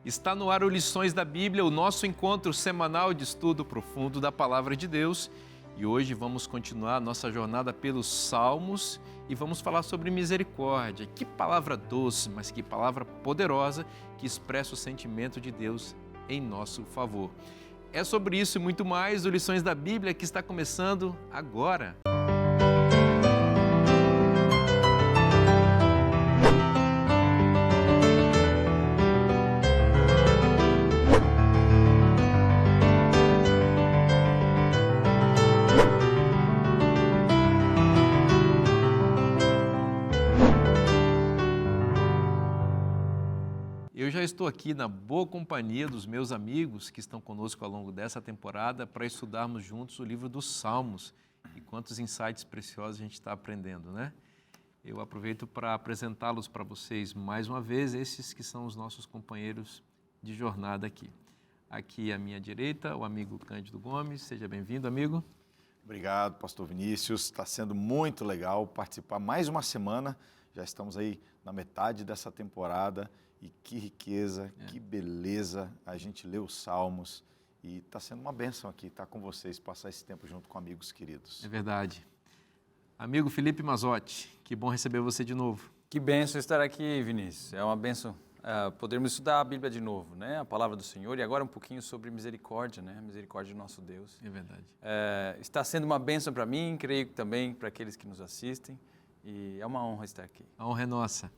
Está no ar o Lições da Bíblia, o nosso encontro semanal de estudo profundo da Palavra de Deus. E hoje vamos continuar a nossa jornada pelos Salmos e vamos falar sobre misericórdia. Que palavra doce, mas que palavra poderosa que expressa o sentimento de Deus em nosso favor. É sobre isso e muito mais o Lições da Bíblia que está começando agora. Eu já estou aqui na boa companhia dos meus amigos que estão conosco ao longo dessa temporada para estudarmos juntos o livro dos Salmos. E quantos insights preciosos a gente está aprendendo, né? Eu aproveito para apresentá-los para vocês mais uma vez, esses que são os nossos companheiros de jornada aqui. Aqui à minha direita, o amigo Cândido Gomes. Seja bem-vindo, amigo. Obrigado, pastor Vinícius. Está sendo muito legal participar mais uma semana. Já estamos aí na metade dessa temporada. E que riqueza, que beleza a gente lê os Salmos e está sendo uma bênção aqui estar com vocês, passar esse tempo junto com amigos queridos. É verdade. Amigo Felipe Mazotti, que bom receber você de novo. Que bênção estar aqui, Vinícius. É uma bênção podermos estudar a Bíblia de novo, né? A palavra do Senhor e agora um pouquinho sobre misericórdia, né? A misericórdia do nosso Deus. É verdade. Está sendo uma bênção para mim, creio que também para aqueles que nos assistem e é uma honra estar aqui. A honra é nossa.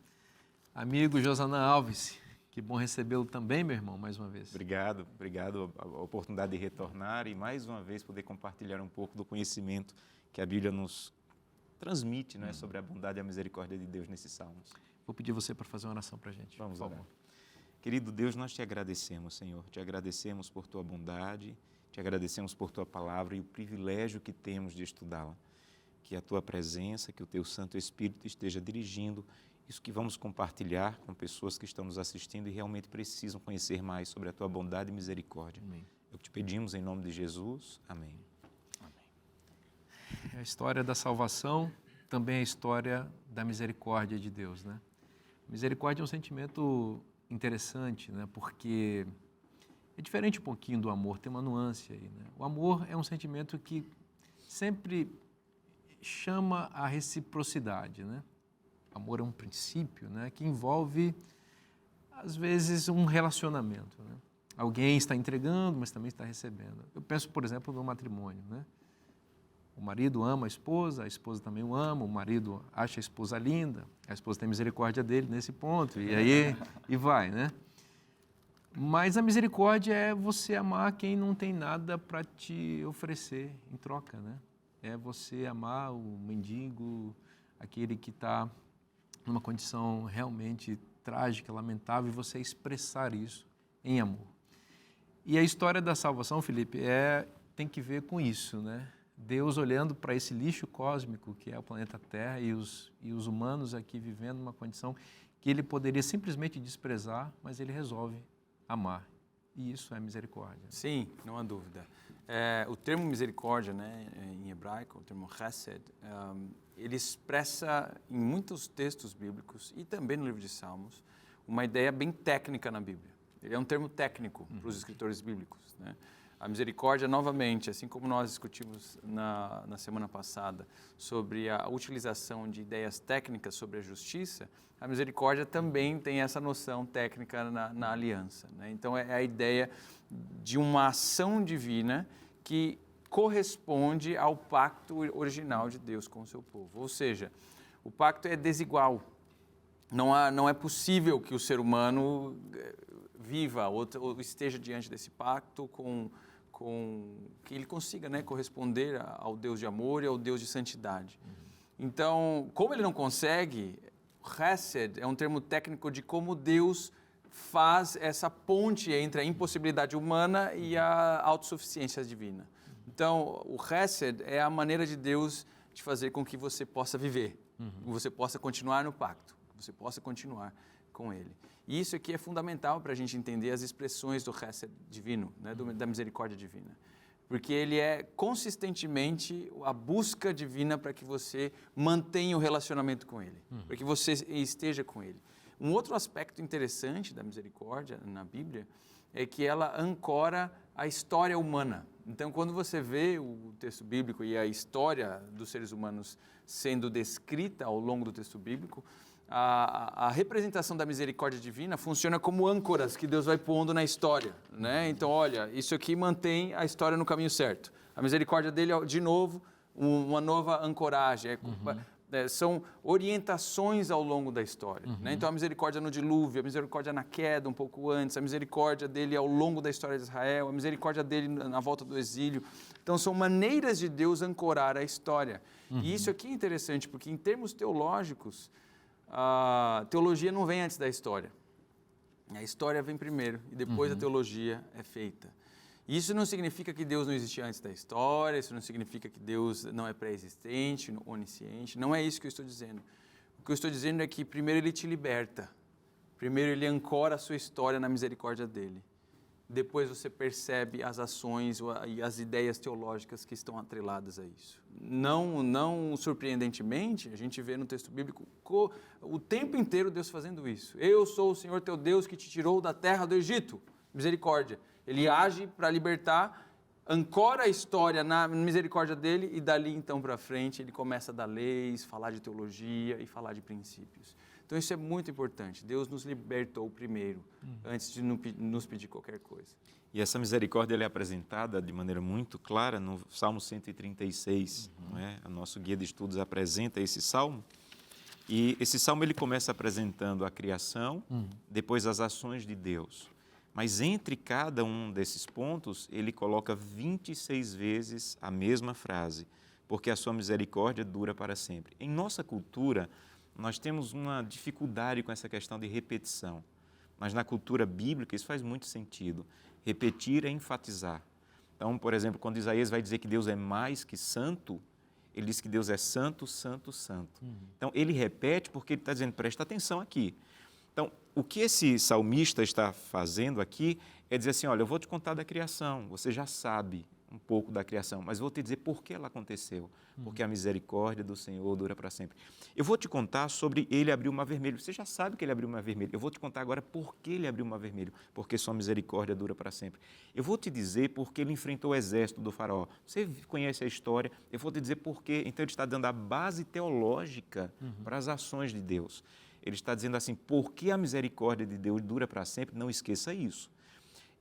Amigo Josanã Alves, que bom recebê-lo também, meu irmão, mais uma vez. Obrigado a oportunidade de retornar e mais uma vez poder compartilhar um pouco do conhecimento que a Bíblia nos transmite, né, sobre a bondade e a misericórdia de Deus nesses salmos. Vou pedir você para fazer uma oração para a gente. Vamos orar. Querido Deus, nós te agradecemos, Senhor, te agradecemos por tua bondade, te agradecemos por tua palavra e o privilégio que temos de estudá-la. Que a tua presença, que o teu Santo Espírito esteja dirigindo isso que vamos compartilhar com pessoas que estão nos assistindo e realmente precisam conhecer mais sobre a tua bondade e misericórdia. Amém. É o que te pedimos em nome de Jesus. Amém. É a história da salvação, também é a história da misericórdia de Deus, né? Misericórdia é um sentimento interessante, né? Porque é diferente um pouquinho do amor, tem uma nuance aí, né? O amor é um sentimento que sempre chama a reciprocidade, né? Amor é um princípio, né, que envolve, às vezes, um relacionamento, né? Alguém está entregando, mas também está recebendo. Eu penso, por exemplo, no matrimônio, né? O marido ama a esposa também o ama, o marido acha a esposa linda, a esposa tem misericórdia dele nesse ponto, e aí e vai, né? Mas a misericórdia é você amar quem não tem nada para te oferecer em troca, né? É você amar o mendigo, aquele que está numa condição realmente trágica, lamentável, e você expressar isso em amor. E a história da salvação, Felipe, tem que ver com isso, né? Deus olhando para esse lixo cósmico que é o planeta Terra e os humanos aqui vivendo numa condição que ele poderia simplesmente desprezar, mas ele resolve amar. E isso é misericórdia. Sim, não há dúvida. O termo misericórdia, né, em hebraico, o termo chesed, ele expressa em muitos textos bíblicos e também no livro de Salmos uma ideia bem técnica na Bíblia. Ele é um termo técnico para os escritores bíblicos, né? A misericórdia, novamente, assim como nós discutimos na semana passada sobre a utilização de ideias técnicas sobre a justiça, a misericórdia também tem essa noção técnica na aliança, né? Então, é a ideia de uma ação divina que corresponde ao pacto original de Deus com o seu povo. Ou seja, o pacto é desigual. Não é possível que o ser humano viva ou esteja diante desse pacto que ele consiga, né, corresponder ao Deus de amor e ao Deus de santidade. Então, como ele não consegue, Chesed é um termo técnico de como Deus faz essa ponte entre a impossibilidade humana e a autossuficiência divina. Então, o Chesed é a maneira de Deus de fazer com que você possa viver, que você possa continuar no pacto, que você possa continuar com Ele. E isso aqui é fundamental para a gente entender as expressões do Chesed divino, né, da misericórdia divina. Porque ele é consistentemente a busca divina para que você mantenha o relacionamento com Ele, para que você esteja com Ele. Um outro aspecto interessante da misericórdia na Bíblia é que ela ancora a história humana. Então, quando você vê o texto bíblico e a história dos seres humanos sendo descrita ao longo do texto bíblico, a representação da misericórdia divina funciona como âncoras que Deus vai pondo na história, né? Então, olha, isso aqui mantém a história no caminho certo. A misericórdia dele, de novo, uma nova ancoragem. São orientações ao longo da história. Né? Então, a misericórdia no dilúvio, a misericórdia na queda, um pouco antes, a misericórdia dele ao longo da história de Israel, a misericórdia dele na volta do exílio. Então, são maneiras de Deus ancorar a história. E isso aqui é interessante, porque em termos teológicos, a teologia não vem antes da história. A história vem primeiro e depois a teologia é feita. Isso não significa que Deus não existia antes da história, isso não significa que Deus não é pré-existente, onisciente, não é isso que eu estou dizendo. O que eu estou dizendo é que primeiro Ele te liberta, primeiro Ele ancora a sua história na misericórdia dEle. Depois você percebe as ações e as ideias teológicas que estão atreladas a isso. Não surpreendentemente, a gente vê no texto bíblico o tempo inteiro Deus fazendo isso. Eu sou o Senhor teu Deus que te tirou da terra do Egito. Misericórdia. Ele age para libertar, ancora a história na misericórdia dele e dali então para frente ele começa a dar leis, falar de teologia e falar de princípios. Então isso é muito importante. Deus nos libertou primeiro, antes de nos pedir qualquer coisa. E essa misericórdia ela é apresentada de maneira muito clara no Salmo 136. Não é? O nosso guia de estudos apresenta esse salmo. E esse salmo ele começa apresentando a criação, depois as ações de Deus. Mas entre cada um desses pontos, ele coloca 26 vezes a mesma frase, porque a sua misericórdia dura para sempre. Em nossa cultura, nós temos uma dificuldade com essa questão de repetição, mas na cultura bíblica isso faz muito sentido. Repetir é enfatizar. Então, por exemplo, quando Isaías vai dizer que Deus é mais que santo, ele diz que Deus é santo, santo, santo. Então, ele repete porque ele está dizendo, presta atenção aqui. Então, o que esse salmista está fazendo aqui é dizer assim, olha, eu vou te contar da criação, você já sabe um pouco da criação, mas vou te dizer por que ela aconteceu, porque a misericórdia do Senhor dura para sempre. Eu vou te contar sobre ele abrir o mar vermelho, você já sabe que ele abriu o mar vermelho, eu vou te contar agora por que ele abriu o mar vermelho, porque sua misericórdia dura para sempre. Eu vou te dizer por que ele enfrentou o exército do faraó, você conhece a história, eu vou te dizer por quê. Então ele está dando a base teológica para as ações de Deus. Ele está dizendo assim, porque a misericórdia de Deus dura para sempre, não esqueça isso.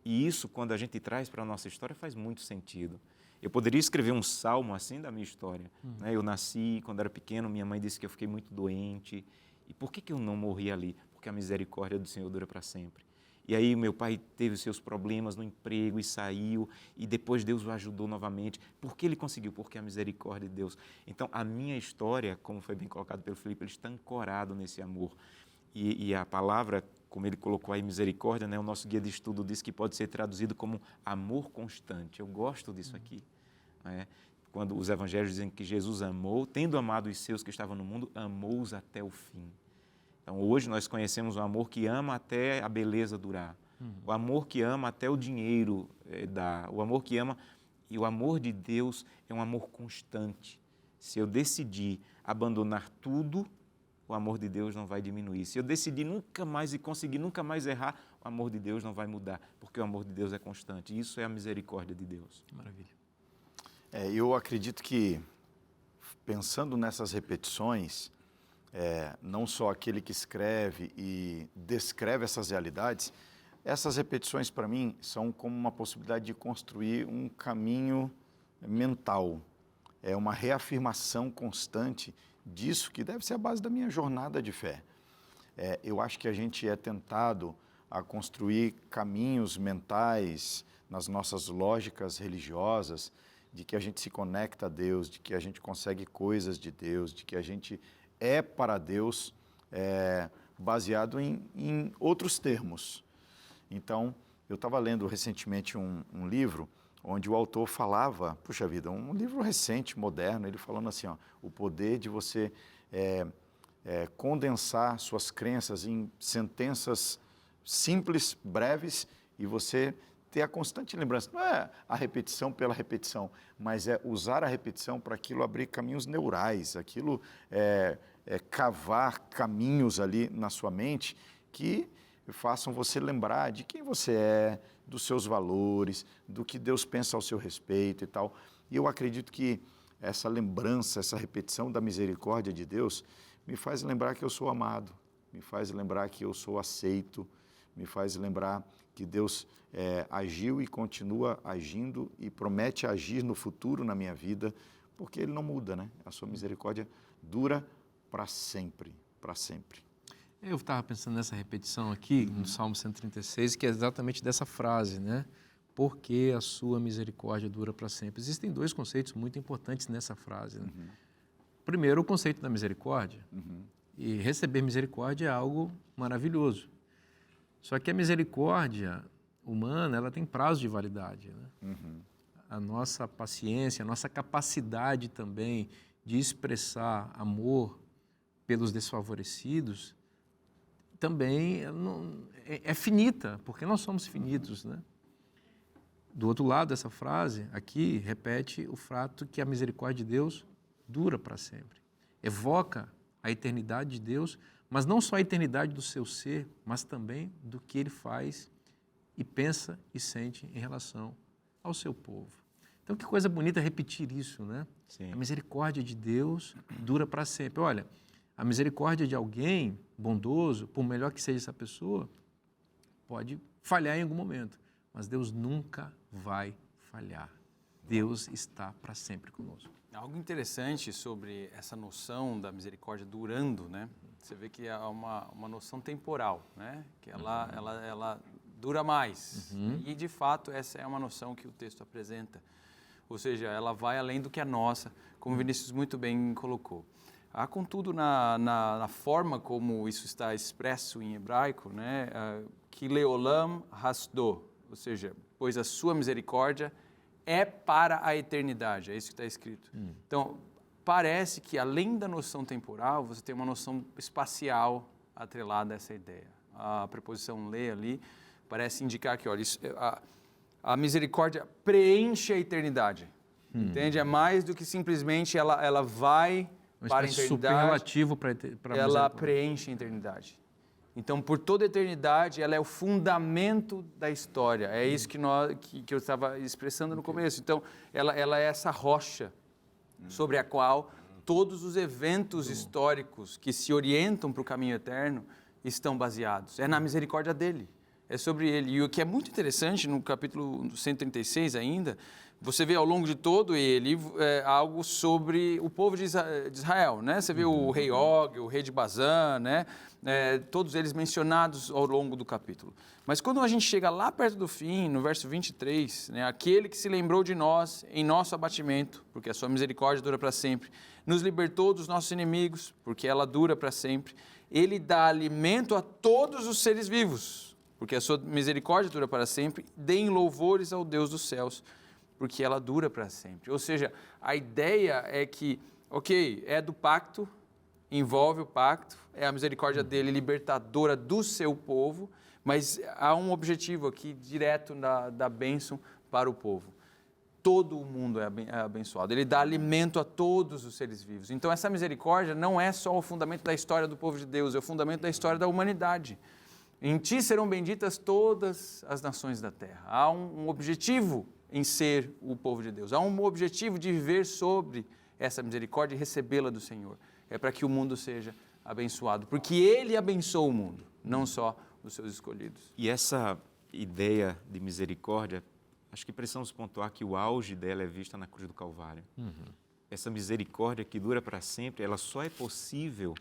E isso, quando a gente traz para a nossa história, faz muito sentido. Eu poderia escrever um salmo assim da minha história. Né? Eu nasci, quando era pequeno, minha mãe disse que eu fiquei muito doente. E por que eu não morri ali? Porque a misericórdia do Senhor dura para sempre. E aí meu pai teve os seus problemas no emprego e saiu, e depois Deus o ajudou novamente. Por que ele conseguiu? Porque a misericórdia de Deus. Então, a minha história, como foi bem colocado pelo Felipe, ele está ancorado nesse amor. E a palavra, como ele colocou aí, misericórdia, né? O nosso guia de estudo diz que pode ser traduzido como amor constante. Eu gosto disso aqui. Né? Quando os evangelhos dizem que Jesus amou, tendo amado os seus que estavam no mundo, amou-os até o fim. Então, hoje nós conhecemos o amor que ama até a beleza durar, o amor que ama até o dinheiro dar, o amor que ama, e o amor de Deus é um amor constante. Se eu decidir abandonar tudo, o amor de Deus não vai diminuir. Se eu decidir nunca mais e conseguir nunca mais errar, o amor de Deus não vai mudar, porque o amor de Deus é constante. Isso é a misericórdia de Deus. Maravilha. Eu acredito que, pensando nessas repetições, não só aquele que escreve e descreve essas realidades, essas repetições, para mim, são como uma possibilidade de construir um caminho mental. É uma reafirmação constante disso que deve ser a base da minha jornada de fé. Eu acho que a gente é tentado a construir caminhos mentais nas nossas lógicas religiosas, de que a gente se conecta a Deus, de que a gente consegue coisas de Deus, de que a gente é para Deus, baseado em outros termos. Então, eu estava lendo recentemente um livro onde o autor falava, puxa vida, um livro recente, moderno, ele falando assim, ó, o poder de você condensar suas crenças em sentenças simples, breves, e você ter a constante lembrança. Não é a repetição pela repetição, mas é usar a repetição para aquilo abrir caminhos neurais, aquilo cavar caminhos ali na sua mente que façam você lembrar de quem você é, dos seus valores, do que Deus pensa ao seu respeito e tal. E eu acredito que essa lembrança, essa repetição da misericórdia de Deus me faz lembrar que eu sou amado, me faz lembrar que eu sou aceito, me faz lembrar que Deus agiu e continua agindo e promete agir no futuro na minha vida, porque Ele não muda, né? A sua misericórdia dura para sempre, para sempre. Eu estava pensando nessa repetição aqui, no Salmo 136, que é exatamente dessa frase, né? Porque a sua misericórdia dura para sempre. Existem dois conceitos muito importantes nessa frase, né? Primeiro, o conceito da misericórdia. E receber misericórdia é algo maravilhoso. Só que a misericórdia humana, ela tem prazo de validade, né? A nossa paciência, a nossa capacidade também de expressar amor pelos desfavorecidos também é finita, porque nós somos finitos, né? Do outro lado dessa frase, aqui, repete o fato que a misericórdia de Deus dura para sempre. Evoca a eternidade de Deus, mas não só a eternidade do seu ser, mas também do que Ele faz e pensa e sente em relação ao seu povo. Então, que coisa bonita repetir isso, né? Sim. A misericórdia de Deus dura para sempre. Olha, a misericórdia de alguém bondoso, por melhor que seja essa pessoa, pode falhar em algum momento, mas Deus nunca vai falhar. Deus está para sempre conosco. Algo interessante sobre essa noção da misericórdia durando, né? Você vê que é uma noção temporal, né? Que ela dura mais. E, de fato, essa é uma noção que o texto apresenta. Ou seja, ela vai além do que a nossa, como o Vinícius muito bem colocou. Há, contudo, na forma como isso está expresso em hebraico, né? Que leolam hasdo, ou seja, pois a sua misericórdia é para a eternidade, é isso que está escrito. Então, parece que além da noção temporal, você tem uma noção espacial atrelada a essa ideia. A preposição le ali parece indicar que, olha, a misericórdia preenche a eternidade, entende? É mais do que simplesmente ela vai para a eternidade, superlativo para ela preenche a eternidade. Então, por toda a eternidade, ela é o fundamento da história. É isso que eu estava expressando no começo. Então, ela é essa rocha sobre a qual todos os eventos históricos que se orientam para o caminho eterno estão baseados. É na misericórdia dele. É sobre ele. E o que é muito interessante, no capítulo 136 ainda, você vê ao longo de todo ele algo sobre o povo de Israel, né? Você vê o rei Og, o rei de Bazã, né? Todos eles mencionados ao longo do capítulo. Mas quando a gente chega lá perto do fim, no verso 23, né? Aquele que se lembrou de nós em nosso abatimento, porque a sua misericórdia dura para sempre, nos libertou dos nossos inimigos, porque ela dura para sempre, ele dá alimento a todos os seres vivos, porque a sua misericórdia dura para sempre, deem louvores ao Deus dos céus, porque ela dura para sempre. Ou seja, a ideia é que, ok, é do pacto, envolve o pacto, é a misericórdia dele libertadora do seu povo, mas há um objetivo aqui direto da bênção para o povo. Todo o mundo é abençoado, ele dá alimento a todos os seres vivos. Então essa misericórdia não é só o fundamento da história do povo de Deus, é o fundamento da história da humanidade. Em ti serão benditas todas as nações da terra. Há um objetivo em ser o povo de Deus. Há um objetivo de viver sobre essa misericórdia e recebê-la do Senhor. É para que o mundo seja abençoado, porque Ele abençoa o mundo, não só os seus escolhidos. E essa ideia de misericórdia, acho que precisamos pontuar que o auge dela é vista na cruz do Calvário. Essa misericórdia que dura para sempre, ela só é possível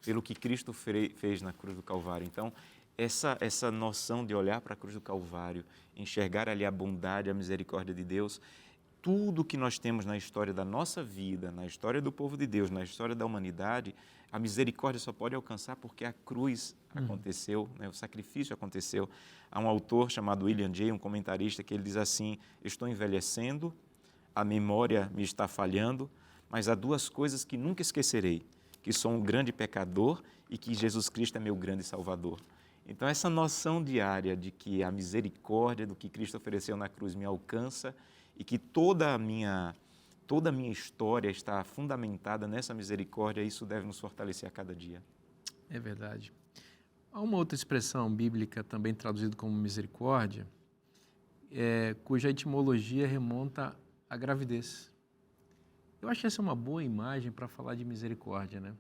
pelo que Cristo fez na cruz do Calvário. Então, essa noção de olhar para a cruz do Calvário, enxergar ali a bondade, a misericórdia de Deus, tudo que nós temos na história da nossa vida, na história do povo de Deus, na história da humanidade, a misericórdia só pode alcançar porque a cruz aconteceu, né? O sacrifício aconteceu. Há um autor chamado William Jay, um comentarista, que ele diz assim: estou envelhecendo, a memória me está falhando, mas há duas coisas que nunca esquecerei, que sou um grande pecador e que Jesus Cristo é meu grande Salvador. Então, essa noção diária de que a misericórdia do que Cristo ofereceu na cruz me alcança e que todo toda a minha história está fundamentada nessa misericórdia, isso deve nos fortalecer a cada dia. É verdade. Há uma outra expressão bíblica também traduzida como misericórdia, cuja etimologia remonta à gravidez. Eu acho que essa é uma boa imagem para falar de misericórdia, né?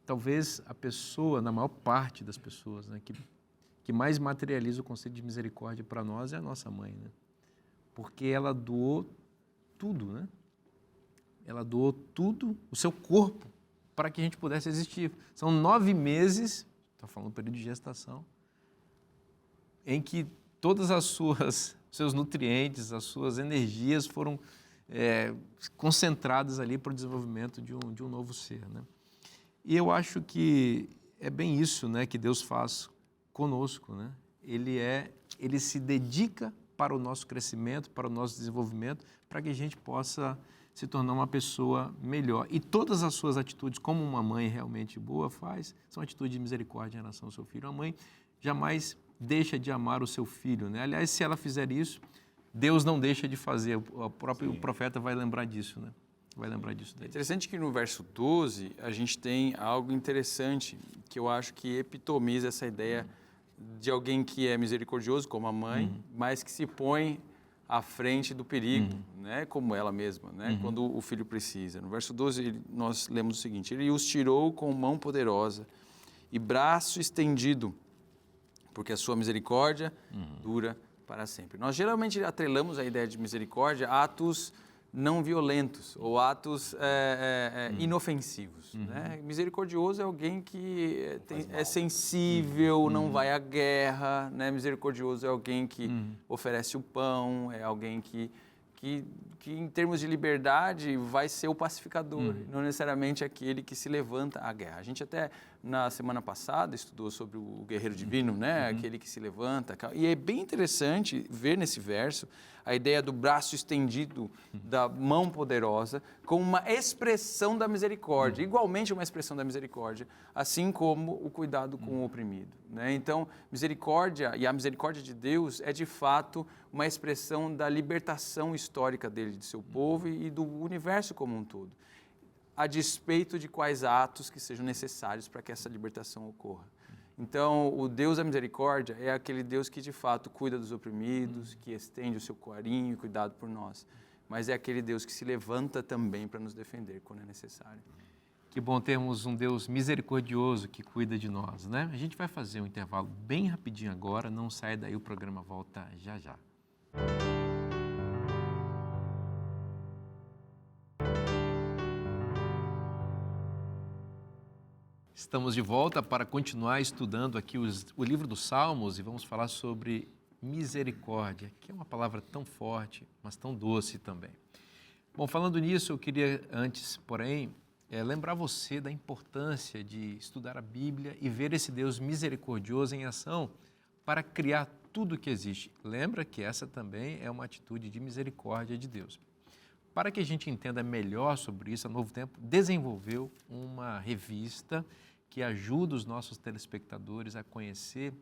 Talvez a pessoa, na maior parte das pessoas, né, que mais materializa o conceito de misericórdia para nós é a nossa mãe, né? Porque ela doou tudo, né? Ela doou tudo, o seu corpo, para que a gente pudesse existir. São 9 meses, estou falando do período de gestação, em que todas seus nutrientes, as suas energias foram concentradas ali para o desenvolvimento de um novo ser, né? E eu acho que é bem isso, né, que Deus faz conosco, né? Ele se dedica para o nosso crescimento, para o nosso desenvolvimento, para que a gente possa se tornar uma pessoa melhor. E todas as suas atitudes, como uma mãe realmente boa faz, são atitudes de misericórdia em relação ao seu filho. A mãe jamais deixa de amar o seu filho, né? Aliás, se ela fizer isso, Deus não deixa de fazer. O próprio profeta vai lembrar disso, né? Vai lembrar disso daí. É interessante que no verso 12 a gente tem algo interessante que eu acho que epitomiza essa ideia de alguém que é misericordioso, como a mãe, mas que se põe à frente do perigo, né? Como ela mesma, né? Quando o filho precisa. No verso 12 nós lemos o seguinte: ele os tirou com mão poderosa e braço estendido, porque a sua misericórdia dura para sempre. Nós geralmente atrelamos a ideia de misericórdia a atos não violentos ou atos inofensivos. Né? Misericordioso é alguém que é sensível, não vai à guerra. Né? Misericordioso é alguém que oferece o pão, é alguém que em termos de liberdade vai ser o pacificador, não necessariamente aquele que se levanta à guerra. A gente até na semana passada estudou sobre o guerreiro divino, né? Aquele que se levanta. E é bem interessante ver nesse verso a ideia do braço estendido, da mão poderosa, como uma expressão da misericórdia, igualmente uma expressão da misericórdia, assim como o cuidado com o oprimido. Né? Então, misericórdia e a misericórdia de Deus é de fato uma expressão da libertação histórica dele, de seu povo e do universo como um todo, a despeito de quais atos que sejam necessários para que essa libertação ocorra. Então, o Deus da misericórdia é aquele Deus que de fato cuida dos oprimidos, que estende o seu carinho e cuidado por nós, mas é aquele Deus que se levanta também para nos defender quando é necessário. Que bom termos um Deus misericordioso que cuida de nós, né? A gente vai fazer um intervalo bem rapidinho agora, não sai daí, o programa volta já já. Estamos de volta para continuar estudando aqui o livro dos Salmos e vamos falar sobre misericórdia, que é uma palavra tão forte, mas tão doce também. Bom, falando nisso, eu queria antes, porém, lembrar você da importância de estudar a Bíblia e ver esse Deus misericordioso em ação para criar tudo o que existe. Lembra que essa também é uma atitude de misericórdia de Deus. Para que a gente entenda melhor sobre isso, a Novo Tempo desenvolveu uma revista que ajuda os nossos telespectadores a conhecer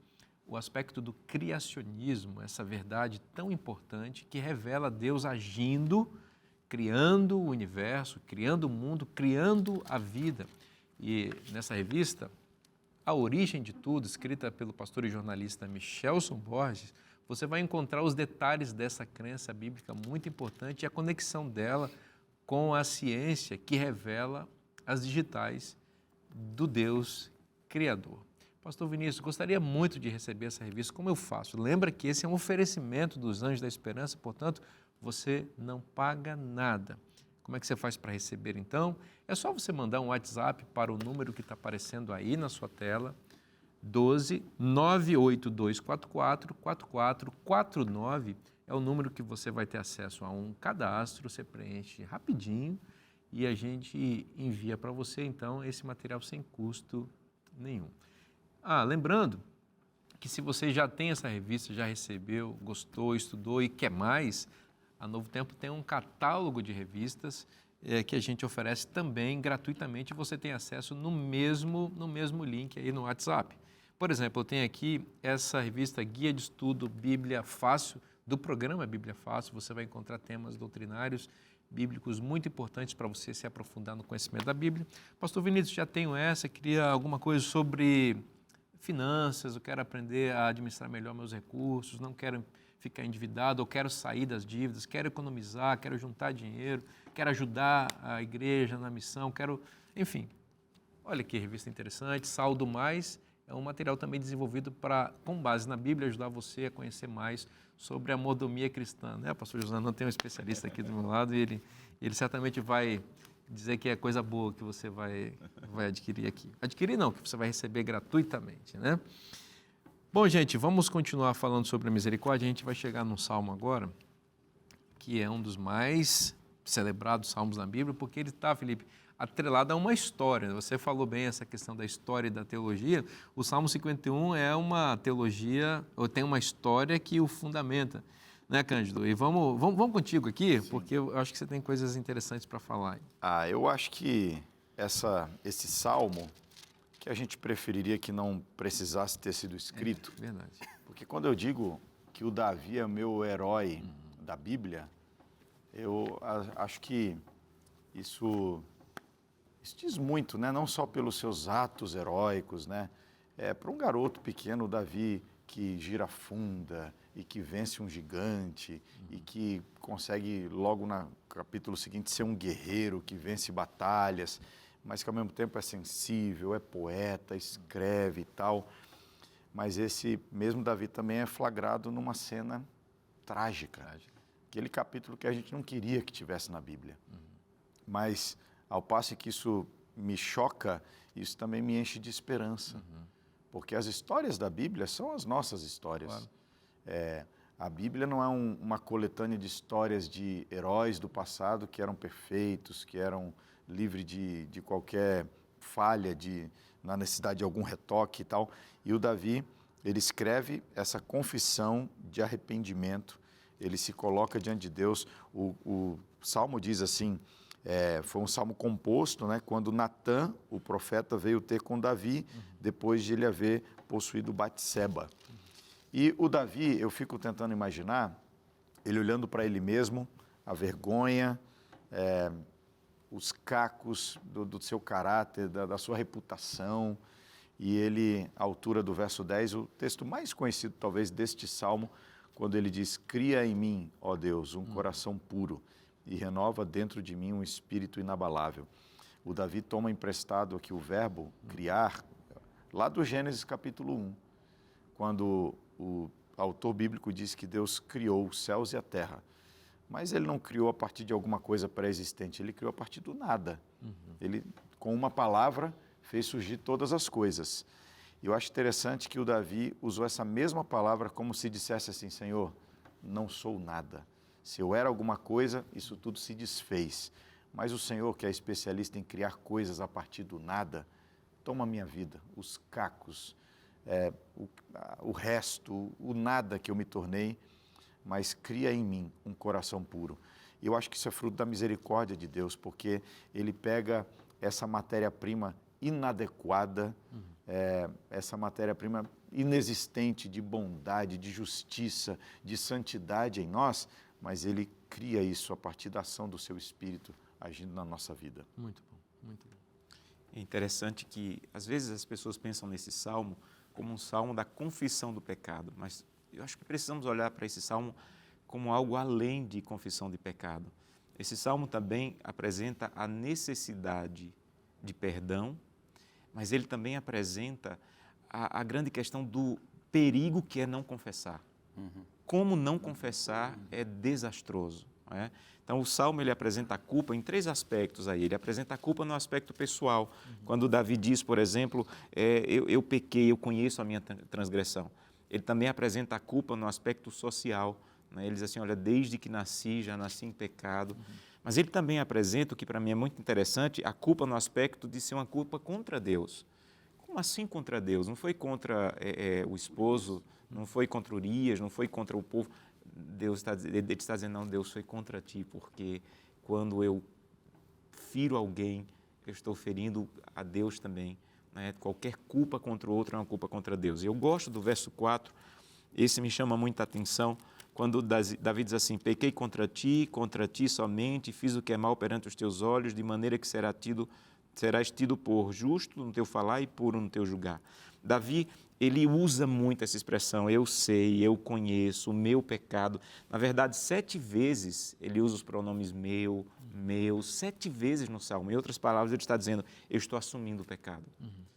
o aspecto do criacionismo, essa verdade tão importante que revela Deus agindo, criando o universo, criando o mundo, criando a vida. E nessa revista, A Origem de Tudo, escrita pelo pastor e jornalista Michelson Borges, você vai encontrar os detalhes dessa crença bíblica muito importante e a conexão dela com a ciência que revela as digitais do Deus Criador. Pastor Vinícius, gostaria muito de receber essa revista. Como eu faço? Lembra que esse é um oferecimento dos Anjos da Esperança, portanto, você não paga nada. Como é que você faz para receber, então? É só você mandar um WhatsApp para o número que está aparecendo aí na sua tela, 12 98244 4449 é o número que você vai ter acesso a um cadastro, você preenche rapidinho e a gente envia para você, então, esse material sem custo nenhum. Lembrando que se você já tem essa revista, já recebeu, gostou, estudou e quer mais, a Novo Tempo tem um catálogo de revistas que a gente oferece também gratuitamente e você tem acesso no mesmo link aí no WhatsApp. Por exemplo, eu tenho aqui essa revista Guia de Estudo Bíblia Fácil, do programa Bíblia Fácil. Você vai encontrar temas doutrinários bíblicos muito importantes para você se aprofundar no conhecimento da Bíblia. Pastor Vinícius, já tenho essa, queria alguma coisa sobre finanças, eu quero aprender a administrar melhor meus recursos, não quero ficar endividado, eu quero sair das dívidas, quero economizar, quero juntar dinheiro, quero ajudar a igreja na missão, enfim. Olha que revista interessante, Saldo Mais, é um material também desenvolvido para, com base na Bíblia, ajudar você a conhecer mais sobre a mordomia cristã, né? Pastor José não tem um especialista aqui do meu lado e ele certamente vai dizer que é coisa boa que você vai adquirir aqui. Adquirir não, que você vai receber gratuitamente, né? Bom, gente, vamos continuar falando sobre a misericórdia. A gente vai chegar num salmo agora, que é um dos mais celebrados salmos na Bíblia, porque ele está, Felipe, atrelado a uma história. Você falou bem essa questão da história e da teologia. O Salmo 51 é uma teologia, ou tem uma história que o fundamenta, né, Cândido? E vamos contigo aqui, sim, porque eu acho que você tem coisas interessantes para falar. Eu acho que esse salmo, que a gente preferiria que não precisasse ter sido escrito. Verdade. Porque quando eu digo que o Davi é meu herói da Bíblia, eu acho que isso diz muito, né? Não só pelos seus atos heróicos, né? Para um garoto pequeno, o Davi, que gira funda e que vence um gigante e que consegue logo no capítulo seguinte ser um guerreiro que vence batalhas, mas que ao mesmo tempo é sensível, é poeta, escreve e tal. Mas esse mesmo Davi também é flagrado numa cena trágica. Aquele capítulo que a gente não queria que tivesse na Bíblia. Mas, ao passo que isso me choca, isso também me enche de esperança. Porque as histórias da Bíblia são as nossas histórias. Claro. A Bíblia não é uma coletânea de histórias de heróis do passado que eram perfeitos, que eram livre de qualquer falha, na necessidade de algum retoque e tal. E o Davi, ele escreve essa confissão de arrependimento, ele se coloca diante de Deus. O Salmo diz assim, foi um salmo composto, né, quando Natã, o profeta, veio ter com Davi, depois de ele haver possuído Batseba. E o Davi, eu fico tentando imaginar, ele olhando para ele mesmo, a vergonha, os cacos do seu caráter, da sua reputação, e ele, à altura do verso 10, o texto mais conhecido talvez deste salmo, quando ele diz, cria em mim, ó Deus, um coração puro e renova dentro de mim um espírito inabalável. O Davi toma emprestado aqui o verbo criar, lá do Gênesis capítulo 1, quando o autor bíblico diz que Deus criou os céus e a terra. Mas ele não criou a partir de alguma coisa pré-existente, ele criou a partir do nada. Ele, com uma palavra, fez surgir todas as coisas. E eu acho interessante que o Davi usou essa mesma palavra como se dissesse assim, Senhor, não sou nada. Se eu era alguma coisa, isso tudo se desfez. Mas o Senhor, que é especialista em criar coisas a partir do nada, toma a minha vida, os cacos, o resto, o nada que eu me tornei, mas cria em mim um coração puro. E eu acho que isso é fruto da misericórdia de Deus, porque Ele pega essa matéria-prima inadequada, essa matéria-prima inexistente de bondade, de justiça, de santidade em nós, mas Ele cria isso a partir da ação do Seu Espírito agindo na nossa vida. Muito bom, muito bom. É interessante que, às vezes, as pessoas pensam nesse salmo como um salmo da confissão do pecado, mas eu acho que precisamos olhar para esse salmo como algo além de confissão de pecado. Esse salmo também apresenta a necessidade de perdão, mas ele também apresenta a grande questão do perigo que é não confessar. Como não confessar é desastroso. Não é? Então, o Salmo ele apresenta a culpa em três aspectos aí. Ele apresenta a culpa no aspecto pessoal. Quando Davi diz, por exemplo, eu pequei, eu conheço a minha transgressão. Ele também apresenta a culpa no aspecto social. Né? Ele diz assim, olha, desde que nasci, já nasci em pecado. Mas ele também apresenta, o que para mim é muito interessante, a culpa no aspecto de ser uma culpa contra Deus. Como assim contra Deus? Não foi contra o esposo, não foi contra Urias, não foi contra o povo. Ele está dizendo, não, Deus foi contra ti, porque quando eu firo alguém, eu estou ferindo a Deus também. Né? Qualquer culpa contra o outro é uma culpa contra Deus. Eu gosto do verso 4, esse me chama muita atenção, quando Davi diz assim, pequei contra ti somente, fiz o que é mal perante os teus olhos, de maneira que serás tido por justo no teu falar e puro no teu julgar. Davi, ele usa muito essa expressão, eu sei, eu conheço, o meu pecado. Na verdade, 7 vezes ele usa os pronomes meu, 7 vezes no Salmo. Em outras palavras, ele está dizendo, eu estou assumindo o pecado.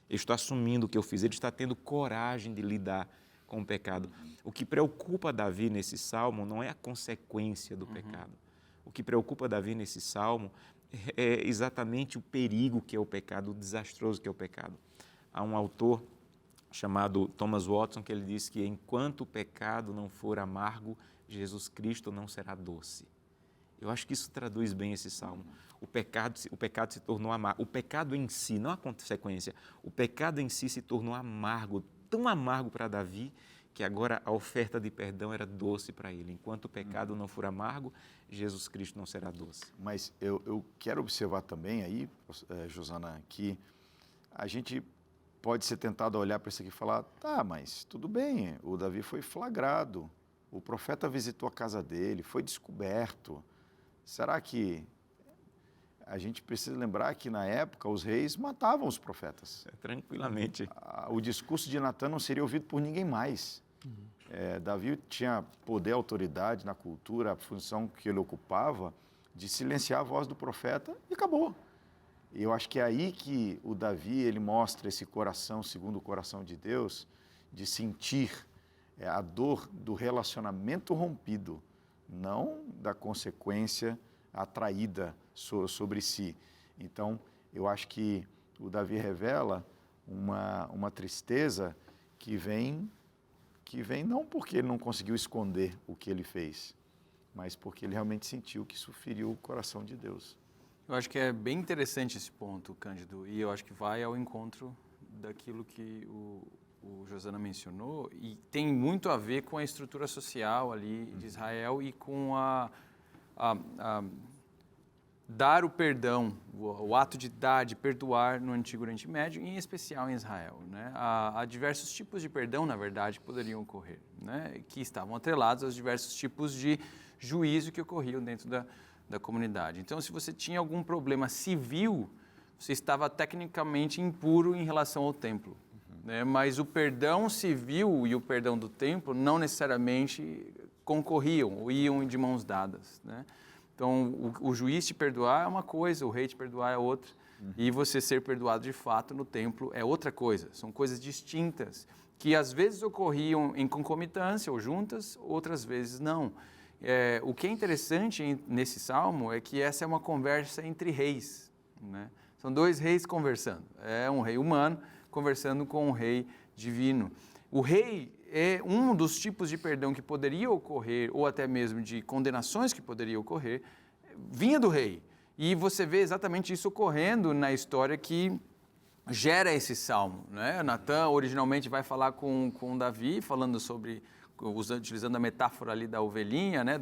Eu estou assumindo o que eu fiz. Ele está tendo coragem de lidar com o pecado. O que preocupa Davi nesse salmo não é a consequência do pecado. O que preocupa Davi nesse salmo é exatamente o perigo que é o pecado, o desastroso que é o pecado. Há um autor chamado Thomas Watson que ele diz que enquanto o pecado não for amargo, Jesus Cristo não será doce. Eu acho que isso traduz bem esse salmo. O pecado se tornou amargo. O pecado em si, não a consequência, o pecado em si se tornou amargo, tão amargo para Davi, que agora a oferta de perdão era doce para ele. Enquanto o pecado não for amargo, Jesus Cristo não será doce. Mas eu quero observar também aí, Josana, que a gente pode ser tentado a olhar para isso aqui e falar, tá, mas tudo bem, o Davi foi flagrado, o profeta visitou a casa dele, foi descoberto. Será que a gente precisa lembrar que na época os reis matavam os profetas? Tranquilamente. O discurso de Natan não seria ouvido por ninguém mais. Davi tinha poder, autoridade na cultura, a função que ele ocupava de silenciar a voz do profeta e acabou. E eu acho que é aí que o Davi ele mostra esse coração, segundo o coração de Deus, de sentir a dor do relacionamento rompido, não da consequência atraída sobre si. Então, eu acho que o Davi revela uma tristeza que vem não porque ele não conseguiu esconder o que ele fez, mas porque ele realmente sentiu que isso feriu o coração de Deus. Eu acho que é bem interessante esse ponto, Cândido, e eu acho que vai ao encontro daquilo que o Josana mencionou e tem muito a ver com a estrutura social ali de Israel e com dar o perdão, o ato de dar, de perdoar no Antigo Oriente Médio, em especial em Israel. Né? Há diversos tipos de perdão, na verdade, que poderiam ocorrer, né? Que estavam atrelados aos diversos tipos de juízo que ocorriam dentro da comunidade. Então, se você tinha algum problema civil, você estava tecnicamente impuro em relação ao templo. Né? Mas o perdão civil e o perdão do templo não necessariamente concorriam ou iam de mãos dadas. Né? Então, o juiz te perdoar é uma coisa, o rei te perdoar é outra, e você ser perdoado de fato no templo é outra coisa. São coisas distintas, que às vezes ocorriam em concomitância ou juntas, outras vezes não. O que é interessante nesse salmo é que essa é uma conversa entre reis. Né? São 2 reis conversando. É um rei humano conversando com um rei divino. O rei é um dos tipos de perdão que poderia ocorrer, ou até mesmo de condenações que poderiam ocorrer, vinha do rei. E você vê exatamente isso ocorrendo na história que gera esse salmo. Né? Natan originalmente vai falar com Davi, falando sobre, utilizando a metáfora ali da ovelhinha, né?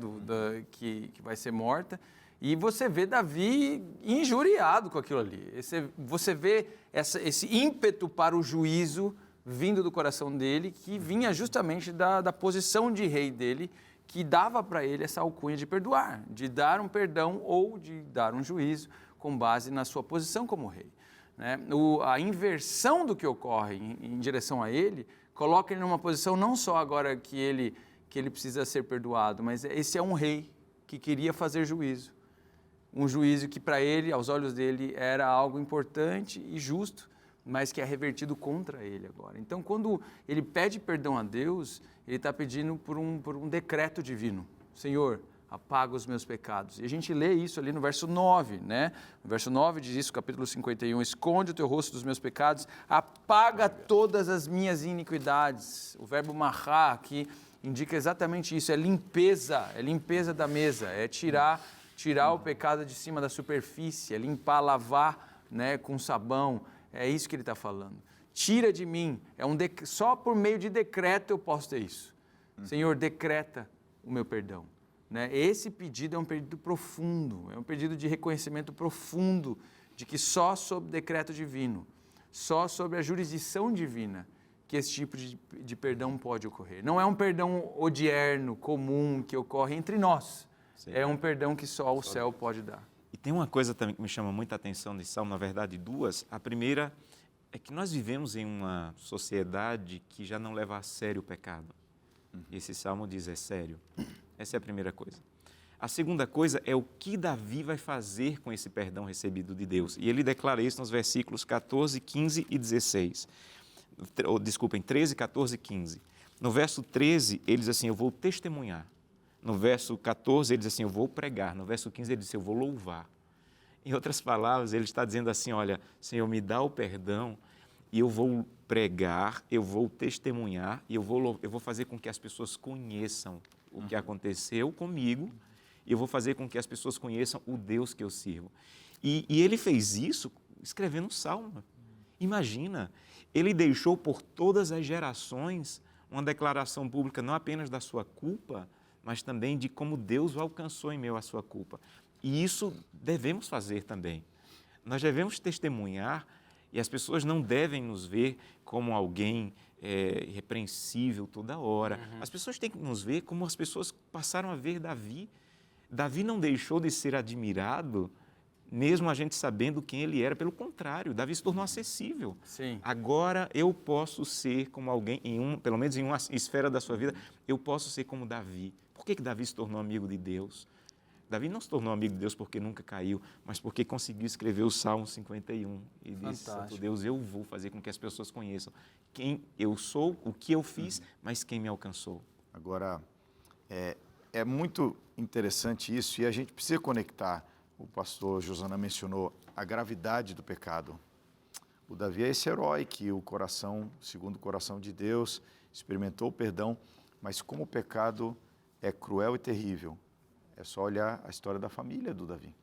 Que vai ser morta. E você vê Davi injuriado com aquilo ali. Você vê esse ímpeto para o juízo vindo do coração dele, que vinha justamente da posição de rei dele, que dava para ele essa alcunha de perdoar, de dar um perdão ou de dar um juízo com base na sua posição como rei. Né? A inversão do que ocorre em direção a ele, coloca ele numa posição não só agora que ele precisa ser perdoado, mas esse é um rei que queria fazer juízo. Um juízo que para ele, aos olhos dele, era algo importante e justo, mas que é revertido contra ele agora. Então, quando ele pede perdão a Deus, ele está pedindo por um decreto divino. Senhor, apaga os meus pecados. E a gente lê isso ali no verso 9, né? No verso 9 diz isso, capítulo 51, esconde o teu rosto dos meus pecados, apaga todas as minhas iniquidades. O verbo marrar aqui indica exatamente isso, é limpeza da mesa, é tirar o pecado de cima da superfície, é limpar, lavar, né, com sabão. É isso que ele está falando. Tira de mim, só por meio de decreto eu posso ter isso. Senhor, decreta o meu perdão. Né? Esse pedido é um pedido profundo, é um pedido de reconhecimento profundo, de que só sob decreto divino, só sob a jurisdição divina, que esse tipo de perdão pode ocorrer. Não é um perdão odierno, comum, que ocorre entre nós. Sim. É um perdão que só o céu pode dar. E tem uma coisa também que me chama muita atenção nesse salmo, na verdade duas. A primeira é que nós vivemos em uma sociedade que já não leva a sério o pecado. Esse salmo diz, é sério. Essa é a primeira coisa. A segunda coisa é o que Davi vai fazer com esse perdão recebido de Deus. E ele declara isso nos versículos 14, 15 e 16. Desculpem, 13, 14 e 15. No verso 13, ele diz assim, eu vou testemunhar. No verso 14, ele diz assim, eu vou pregar. No verso 15, ele diz, eu vou louvar. Em outras palavras, ele está dizendo assim, olha, Senhor, me dá o perdão e eu vou pregar, eu vou testemunhar e eu vou fazer com que as pessoas conheçam o que aconteceu comigo e eu vou fazer com que as pessoas conheçam o Deus que eu sirvo. E ele fez isso escrevendo um salmo. Imagina, ele deixou por todas as gerações uma declaração pública não apenas da sua culpa, mas também de como Deus o alcançou em meio à sua culpa. E isso devemos fazer também. Nós devemos testemunhar e as pessoas não devem nos ver como alguém irrepreensível toda hora. As pessoas têm que nos ver como as pessoas passaram a ver Davi. Davi não deixou de ser admirado, mesmo a gente sabendo quem ele era. Pelo contrário, Davi se tornou acessível. Sim. Agora eu posso ser como alguém, pelo menos em uma esfera da sua vida, eu posso ser como Davi. Por que Davi se tornou amigo de Deus? Davi não se tornou amigo de Deus porque nunca caiu, mas porque conseguiu escrever o Salmo 51 e disse, Santo Deus, eu vou fazer com que as pessoas conheçam quem eu sou, o que eu fiz, mas quem me alcançou. Agora, é muito interessante isso e a gente precisa conectar, o pastor Josana mencionou, a gravidade do pecado. O Davi é esse herói que o coração, segundo o coração de Deus, experimentou o perdão, mas como o pecado é cruel e terrível, é só olhar a história da família do Davi.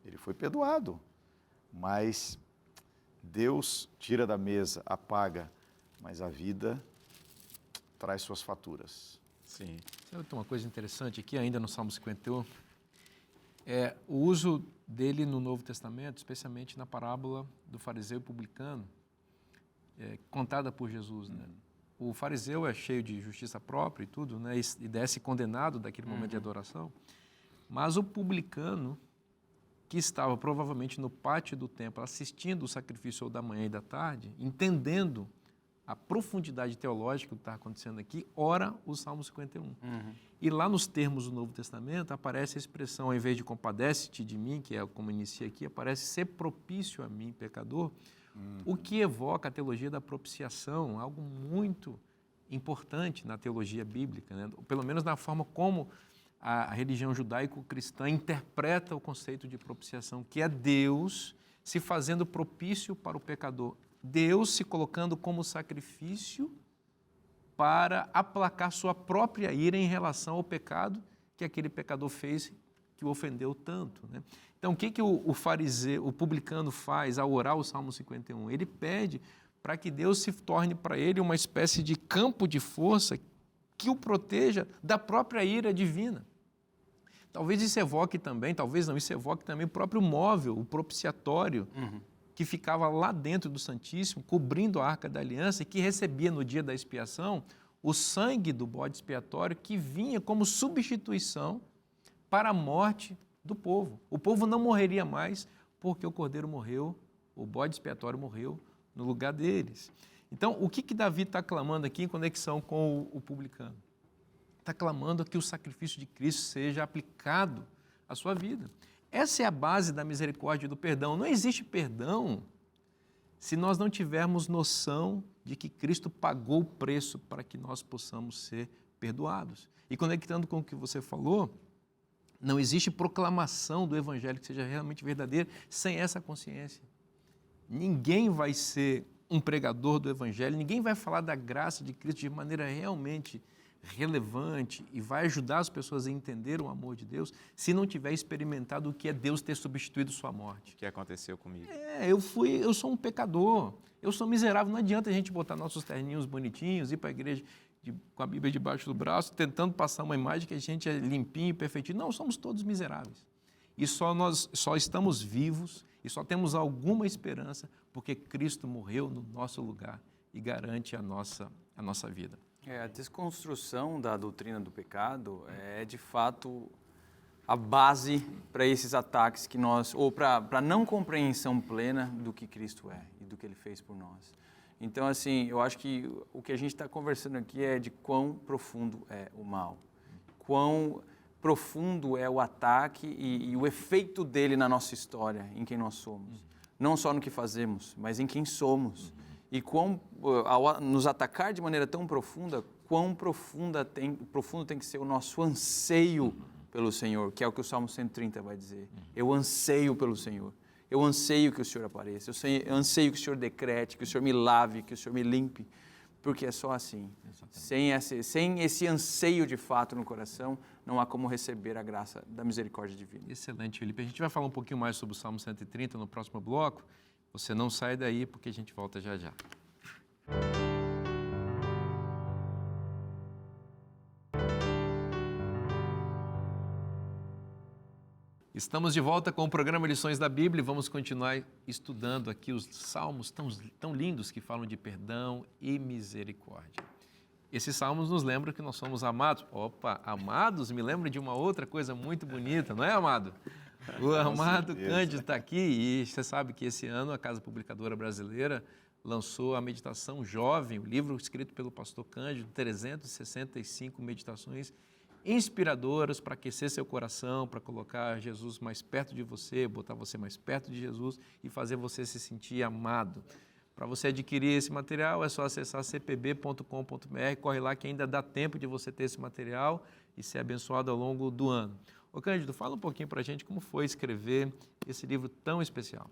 Ele foi perdoado, mas Deus tira da mesa, apaga, mas a vida traz suas faturas. Sim. Sabe uma coisa interessante aqui, ainda no Salmo 51, é o uso dele no Novo Testamento, especialmente na parábola do fariseu e publicano, contada por Jesus, né? O fariseu é cheio de justiça própria e tudo, né? E desce condenado daquele momento de adoração. Mas o publicano, que estava provavelmente no pátio do templo, assistindo o sacrifício da manhã e da tarde, entendendo a profundidade teológica do que está acontecendo aqui, ora o Salmo 51. E lá nos termos do Novo Testamento aparece a expressão, ao invés de compadece-te de mim, que é como inicia aqui, aparece ser propício a mim, pecador, o que evoca a teologia da propiciação, algo muito importante na teologia bíblica, né? Pelo menos na forma como a religião judaico-cristã interpreta o conceito de propiciação, que é Deus se fazendo propício para o pecador, Deus se colocando como sacrifício para aplacar sua própria ira em relação ao pecado que aquele pecador fez, que o ofendeu tanto, né? Então, o que o fariseu, o publicano faz ao orar o Salmo 51? Ele pede para que Deus se torne para ele uma espécie de campo de força que o proteja da própria ira divina. Talvez isso evoque também, talvez não, isso evoque também o próprio móvel, o propiciatório, que ficava lá dentro do Santíssimo, cobrindo a Arca da Aliança e que recebia no dia da expiação o sangue do bode expiatório que vinha como substituição para a morte do povo. O povo não morreria mais porque o cordeiro morreu, o bode expiatório morreu no lugar deles. Então, o que Davi está clamando aqui em conexão com o publicano? Está clamando que o sacrifício de Cristo seja aplicado à sua vida. Essa é a base da misericórdia e do perdão. Não existe perdão se nós não tivermos noção de que Cristo pagou o preço para que nós possamos ser perdoados. E conectando com o que você falou, não existe proclamação do Evangelho que seja realmente verdadeira sem essa consciência. Ninguém vai ser um pregador do Evangelho, ninguém vai falar da graça de Cristo de maneira realmente relevante e vai ajudar as pessoas a entender o amor de Deus se não tiver experimentado o que é Deus ter substituído sua morte. O que aconteceu comigo? Eu sou um pecador, eu sou miserável, não adianta a gente botar nossos terninhos bonitinhos, ir para a igreja com a Bíblia debaixo do braço, tentando passar uma imagem que a gente é limpinho e perfeitinho. Não, somos todos miseráveis. E nós só estamos vivos e só temos alguma esperança porque Cristo morreu no nosso lugar e garante a nossa vida. A desconstrução da doutrina do pecado é, de fato, a base para esses ataques que nós, ou para a não compreensão plena do que Cristo é e do que Ele fez por nós. Então, assim, eu acho que o que a gente está conversando aqui é de quão profundo é o mal, quão profundo é o ataque e o efeito dele na nossa história, em quem nós somos. Não só no que fazemos, mas em quem somos. E ao nos atacar de maneira tão profunda, quão profundo tem que ser o nosso anseio pelo Senhor, que é o que o Salmo 130 vai dizer. Eu anseio pelo Senhor. Eu anseio que o Senhor apareça. Eu anseio que o Senhor decrete, que o Senhor me lave, que o Senhor me limpe. Porque é só assim. Sem esse anseio de fato no coração, não há como receber a graça da misericórdia divina. Excelente, Felipe. A gente vai falar um pouquinho mais sobre o Salmo 130 no próximo bloco. Você não sai daí, porque a gente volta já já. Estamos de volta com o programa Lições da Bíblia e vamos continuar estudando aqui os salmos tão lindos que falam de perdão e misericórdia. Esses salmos nos lembram que nós somos amados. Opa, amados me lembra de uma outra coisa muito bonita, não é, Amado? O Amado Cândido está aqui e você sabe que esse ano a Casa Publicadora Brasileira lançou a Meditação Jovem, o livro escrito pelo pastor Cândido, 365 meditações inspiradoras para aquecer seu coração, para colocar Jesus mais perto de você, botar você mais perto de Jesus e fazer você se sentir amado. Para você adquirir esse material é só acessar cpb.com.br, corre lá que ainda dá tempo de você ter esse material e ser abençoado ao longo do ano. Ô Cândido, fala um pouquinho para a gente como foi escrever esse livro tão especial.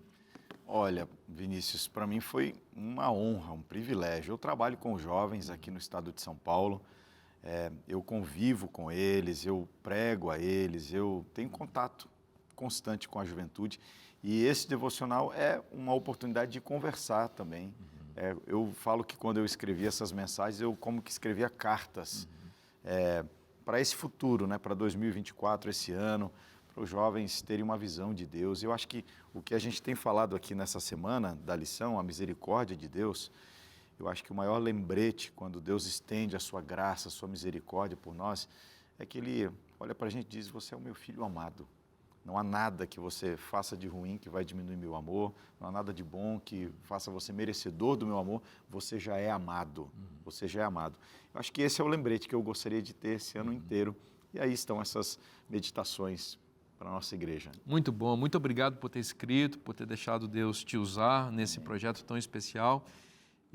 Olha, Vinícius, para mim foi uma honra, um privilégio. Eu trabalho com jovens aqui no estado de São Paulo, eu convivo com eles, eu prego a eles, eu tenho contato constante com a juventude e esse devocional é uma oportunidade de conversar também. Eu falo que quando eu escrevi essas mensagens, eu como que escrevia cartas para esse futuro, né, para 2024, esse ano, para os jovens terem uma visão de Deus. Eu acho que o que a gente tem falado aqui nessa semana da lição, a misericórdia de Deus, eu acho que o maior lembrete quando Deus estende a sua graça, a sua misericórdia por nós, é que Ele olha para a gente e diz, você é o meu filho amado. Não há nada que você faça de ruim que vai diminuir meu amor, não há nada de bom que faça você merecedor do meu amor, você já é amado, você já é amado. Eu acho que esse é o lembrete que eu gostaria de ter esse ano inteiro, e aí estão essas meditações para a nossa igreja. Muito bom, muito obrigado por ter escrito, por ter deixado Deus te usar nesse projeto tão especial.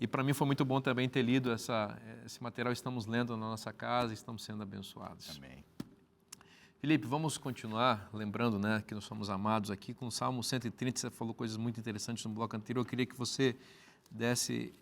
E para mim foi muito bom também ter lido esse material, estamos lendo na nossa casa, estamos sendo abençoados. Amém. Felipe, vamos continuar lembrando, né, que nós somos amados aqui com o Salmo 130, você falou coisas muito interessantes no bloco anterior, eu queria que você desse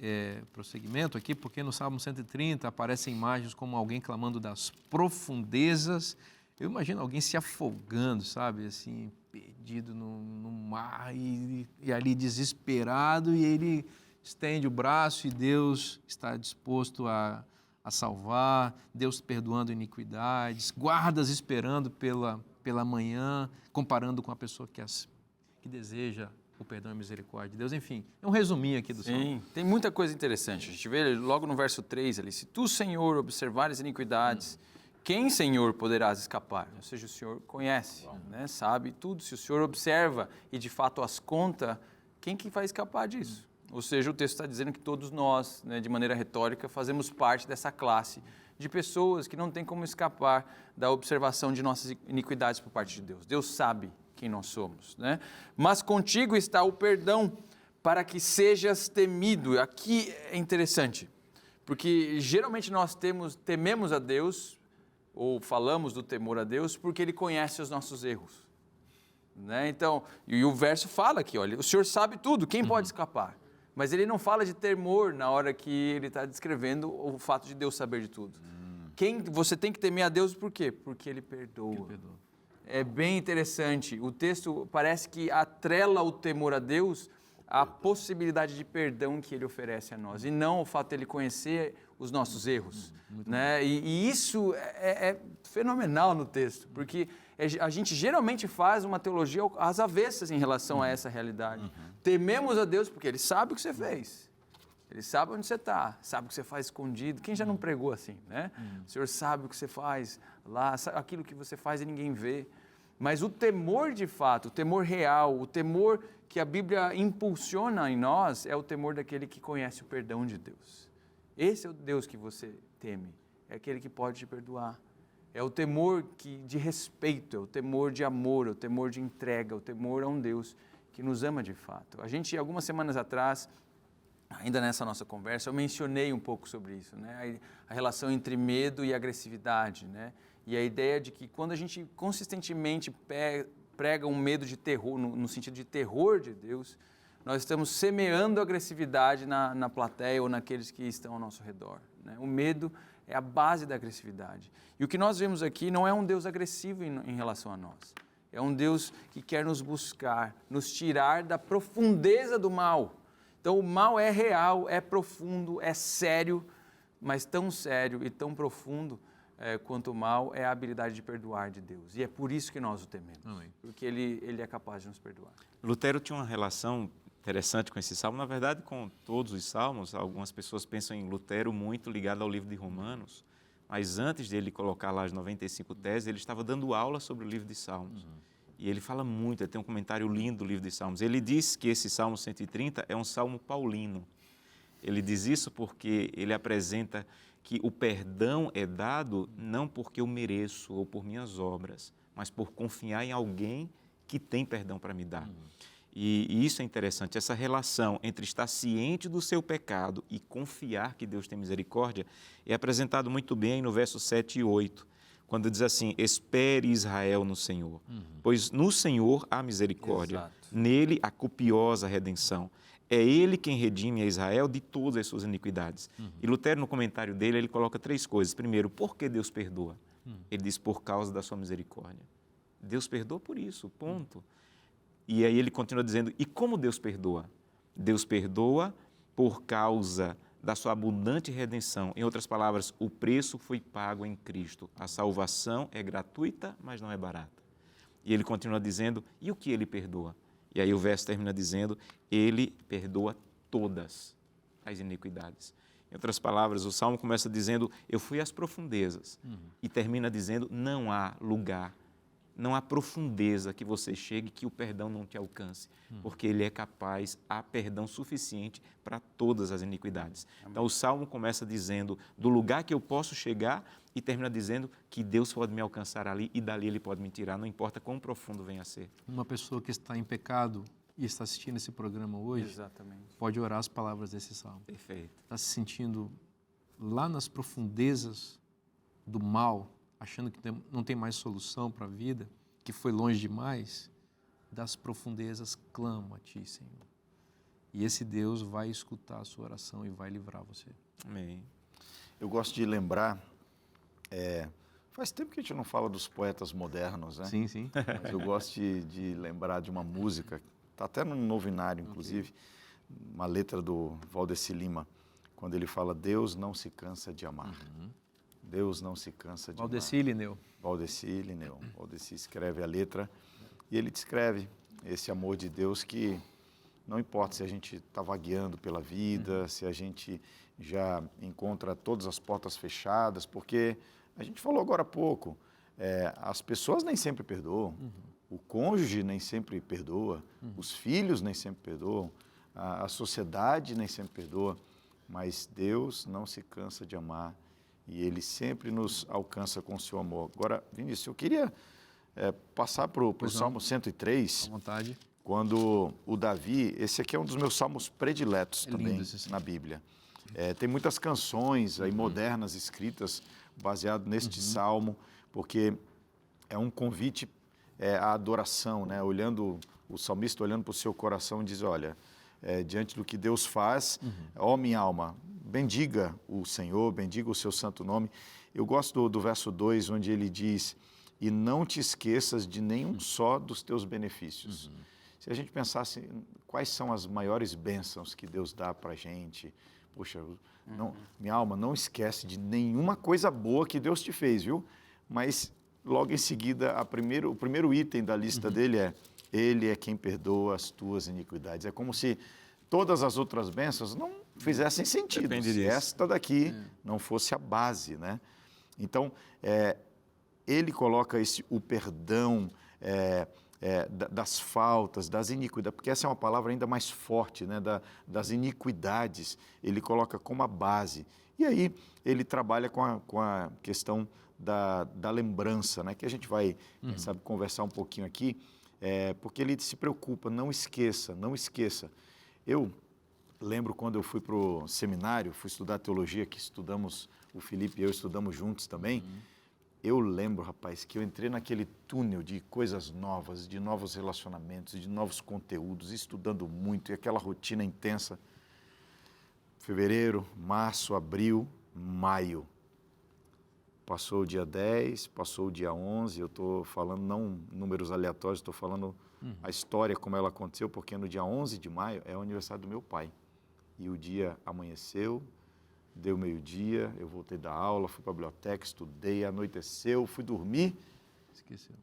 prosseguimento aqui, porque no Salmo 130 aparecem imagens como alguém clamando das profundezas, eu imagino alguém se afogando, sabe, assim, perdido no mar e ali desesperado e ele estende o braço e Deus está disposto a salvar, Deus perdoando iniquidades, guardas esperando pela manhã, comparando com a pessoa que deseja o perdão e a misericórdia de Deus. Enfim, é um resuminho aqui do Salmo. Sim, tem muita coisa interessante. A gente vê logo no verso 3 ali, se tu, Senhor, observares iniquidades, quem, Senhor, poderás escapar? Ou seja, o Senhor conhece, né? Sabe tudo. Se o Senhor observa e de fato as conta, quem que vai escapar disso? Ou seja, o texto está dizendo que todos nós, né, de maneira retórica, fazemos parte dessa classe de pessoas que não tem como escapar da observação de nossas iniquidades por parte de Deus. Deus sabe quem nós somos, né? Mas contigo está o perdão para que sejas temido. Aqui é interessante, porque geralmente nós tememos a Deus, ou falamos do temor a Deus, porque Ele conhece os nossos erros, né? Então, e o verso fala aqui, olha, o Senhor sabe tudo, quem pode escapar? Mas ele não fala de temor na hora que ele está descrevendo o fato de Deus saber de tudo. Você tem que temer a Deus por quê? Porque Ele perdoa. É bem interessante. O texto parece que atrela o temor a Deus à possibilidade de perdão que Ele oferece a nós, e não o fato de Ele conhecer os nossos erros, né? E isso é fenomenal no texto, porque a gente geralmente faz uma teologia às avessas em relação a essa realidade. Tememos a Deus porque Ele sabe o que você fez. Ele sabe onde você está, sabe o que você faz escondido. Quem já não pregou assim, né? O Senhor sabe o que você faz lá, sabe aquilo que você faz e ninguém vê. Mas o temor de fato, o temor real, o temor que a Bíblia impulsiona em nós é o temor daquele que conhece o perdão de Deus. Esse é o Deus que você teme, é aquele que pode te perdoar. É o temor de respeito, é o temor de amor, é o temor de entrega, é o temor a um Deus que nos ama de fato. A gente, algumas semanas atrás, ainda nessa nossa conversa, eu mencionei um pouco sobre isso, né? A relação entre medo e agressividade, né? E a ideia de que quando a gente consistentemente prega um medo de terror, no sentido de terror de Deus, nós estamos semeando agressividade na plateia ou naqueles que estão ao nosso redor, né? O medo é a base da agressividade. E o que nós vemos aqui não é um Deus agressivo em relação a nós. É um Deus que quer nos buscar, nos tirar da profundeza do mal. Então, o mal é real, é profundo, é sério, mas tão sério e tão profundo quanto o mal é a habilidade de perdoar de Deus. E é por isso que nós o tememos, porque Ele é capaz de nos perdoar. Lutero tinha uma relação interessante com esse salmo, na verdade, com todos os salmos. Algumas pessoas pensam em Lutero muito ligado ao livro de Romanos, mas antes dele colocar lá as 95 teses, ele estava dando aula sobre o livro de Salmos. E ele fala muito, ele tem um comentário lindo do livro de Salmos. Ele diz que esse Salmo 130 é um salmo paulino. Ele diz isso porque ele apresenta que o perdão é dado não porque eu mereço ou por minhas obras, mas por confiar em alguém que tem perdão para me dar. E isso é interessante, essa relação entre estar ciente do seu pecado e confiar que Deus tem misericórdia é apresentado muito bem no verso 7 e 8. Quando diz assim, espere Israel no Senhor, pois no Senhor há misericórdia, Exato. Nele há copiosa redenção. É Ele quem redime a Israel de todas as suas iniquidades. E Lutero, no comentário dele, ele coloca 3 coisas. Primeiro, por que Deus perdoa? Ele diz, por causa da sua misericórdia. Deus perdoa por isso, ponto. E aí ele continua dizendo, e como Deus perdoa? Deus perdoa por causa da sua abundante redenção. Em outras palavras, o preço foi pago em Cristo. A salvação é gratuita, mas não é barata. E ele continua dizendo, e o que ele perdoa? E aí o verso termina dizendo, ele perdoa todas as iniquidades. Em outras palavras, o Salmo começa dizendo, eu fui às profundezas. E termina dizendo, não há lugar, não há profundeza que você chegue que o perdão não te alcance, porque Ele é capaz, há perdão suficiente para todas as iniquidades. Então o Salmo começa dizendo do lugar que eu posso chegar e termina dizendo que Deus pode me alcançar ali e dali Ele pode me tirar, não importa quão profundo venha a ser. Uma pessoa que está em pecado e está assistindo esse programa hoje, Exatamente. pode orar as palavras desse salmo. Perfeito. Está se sentindo lá nas profundezas do mal, achando que não tem mais solução para a vida, que foi longe demais, das profundezas clama a Ti, Senhor. E esse Deus vai escutar a sua oração e vai livrar você. Amém. Eu gosto de lembrar, faz tempo que a gente não fala dos poetas modernos, né? Sim, sim. Mas eu gosto de lembrar de uma música, está até no Novinário, inclusive, uma letra do Valdeci Lima, quando ele fala, Deus não se cansa de amar. Deus não se cansa de Valdeci Lineu. Valdeci Lineu. Valdeci escreve a letra e ele descreve esse amor de Deus que não importa se a gente está vagueando pela vida, se a gente já encontra todas as portas fechadas, porque a gente falou agora há pouco, as pessoas nem sempre perdoam, o cônjuge nem sempre perdoa, os filhos nem sempre perdoam, a sociedade nem sempre perdoa, mas Deus não se cansa de amar e Ele sempre nos alcança com o seu amor. Agora, Vinícius, eu queria passar para o Salmo 103, À vontade. quando o Davi, esse aqui é um dos meus salmos prediletos também lindo esse salmo. na Bíblia. Tem muitas canções aí modernas escritas baseado neste salmo, porque é um convite à adoração, né? Olhando, o salmista olhando para o seu coração diz, olha, diante do que Deus faz, ó minha alma, bendiga o Senhor, bendiga o seu santo nome. Eu gosto do verso 2, onde ele diz, e não te esqueças de nenhum só dos teus benefícios. Se a gente pensasse quais são as maiores bênçãos que Deus dá para a gente, poxa, minha alma, não esquece de nenhuma coisa boa que Deus te fez, viu? Mas logo em seguida, o primeiro item da lista dele é, Ele é quem perdoa as tuas iniquidades. É como se todas as outras bênçãos fizessem sentido, Depende se disso. esta daqui não fosse a base, né? Então, ele coloca o perdão das faltas, das iniquidades, porque essa é uma palavra ainda mais forte, né? Das iniquidades, ele coloca como a base. E aí ele trabalha com a questão da lembrança, né? Que a gente vai, quem sabe, conversar um pouquinho aqui, porque ele se preocupa, não esqueça, não esqueça. Eu lembro quando eu fui para o seminário, fui estudar teologia, que estudamos, o Felipe e eu estudamos juntos também. Eu lembro, rapaz, que eu entrei naquele túnel de coisas novas, de novos relacionamentos, de novos conteúdos, estudando muito, e aquela rotina intensa. Fevereiro, março, abril, maio. Passou o dia 10, passou o dia 11, eu estou falando não números aleatórios, estou falando a história como ela aconteceu, porque no dia 11 de maio é o aniversário do meu pai. E o dia amanheceu, deu meio-dia, eu voltei da aula, fui para a biblioteca, estudei, anoiteceu, fui dormir. Esqueceu.